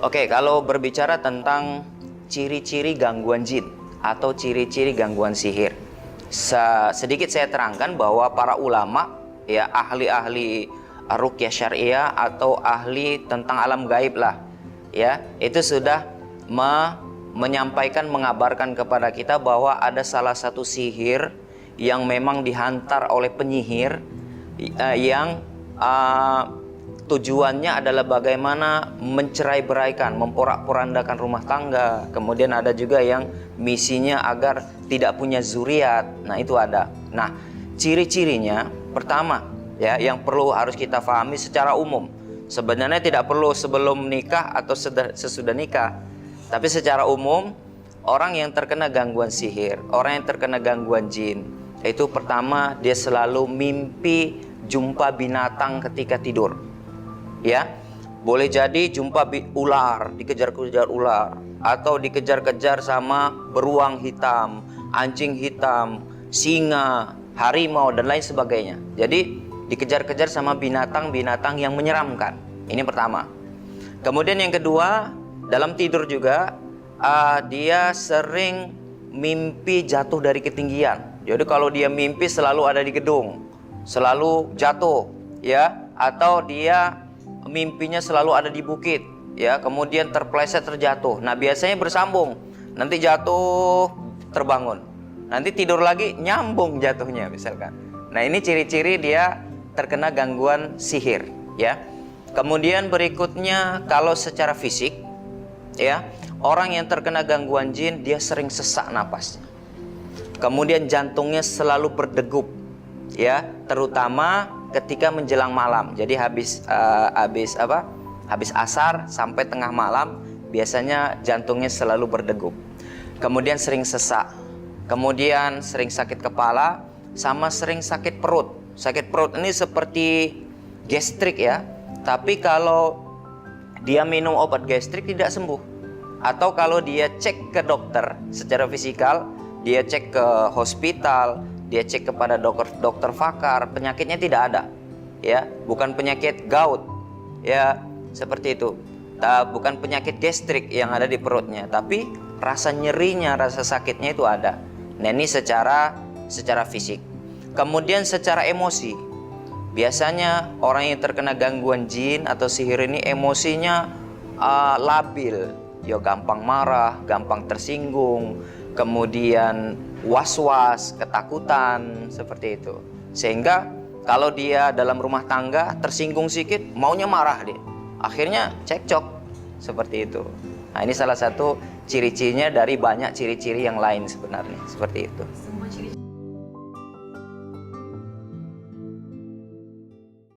Oke, kalau berbicara tentang ciri-ciri gangguan jin atau ciri-ciri gangguan sihir, sedikit saya terangkan bahwa para ulama, ya, ahli-ahli ruqyah syariah atau ahli tentang alam gaib lah, ya, itu sudah menyampaikan, mengabarkan kepada kita bahwa ada salah satu sihir yang memang dihantar oleh penyihir, yang tujuannya adalah bagaimana mencerai-beraikan, memporak-porandakan rumah tangga. Kemudian ada juga yang misinya agar tidak punya zuriat. Nah, itu ada. Nah, ciri-cirinya pertama, ya, yang perlu harus kita pahami secara umum. Sebenarnya tidak perlu sebelum nikah atau sesudah nikah. Tapi secara umum, orang yang terkena gangguan sihir, orang yang terkena gangguan jin, itu pertama dia selalu mimpi jumpa binatang ketika tidur. Ya, boleh jadi jumpa ular, dikejar-kejar ular, atau dikejar-kejar sama beruang hitam, anjing hitam, singa, harimau, dan lain sebagainya. Jadi dikejar-kejar sama binatang-binatang yang menyeramkan. Ini pertama. Kemudian yang kedua, dalam tidur juga dia sering mimpi jatuh dari ketinggian. Jadi kalau dia mimpi selalu ada di gedung, selalu jatuh, ya, atau dia mimpinya selalu ada di bukit, ya, kemudian terpleset terjatuh. Nah, biasanya bersambung, nanti jatuh terbangun, nanti tidur lagi nyambung jatuhnya misalkan. Nah, ini ciri-ciri dia terkena gangguan sihir, ya. Kemudian berikutnya, kalau secara fisik, ya, orang yang terkena gangguan jin dia sering sesak napasnya, kemudian jantungnya selalu berdegup, ya, terutama ketika menjelang malam. Jadi habis asar sampai tengah malam biasanya jantungnya selalu berdegup. Kemudian sering sesak, kemudian sering sakit kepala, sama sering sakit perut. Sakit perut ini seperti gastrik, ya, tapi kalau dia minum obat gastrik tidak sembuh, atau kalau dia cek ke dokter secara fisikal, dia cek ke hospital, dia cek kepada dokter fakar, penyakitnya tidak ada, ya, bukan penyakit gout, ya, seperti itu, bukan penyakit gastrik yang ada di perutnya, tapi rasa nyerinya, rasa sakitnya itu ada. Nah, ini secara fisik. Kemudian secara emosi, biasanya orang yang terkena gangguan jin atau sihir ini emosinya labil, ya, gampang marah, gampang tersinggung, kemudian was-was, ketakutan, seperti itu. Sehingga kalau dia dalam rumah tangga tersinggung sedikit, maunya marah dia, akhirnya cekcok, seperti itu. Nah, ini salah satu ciri-cirinya dari banyak ciri-ciri yang lain sebenarnya, seperti itu.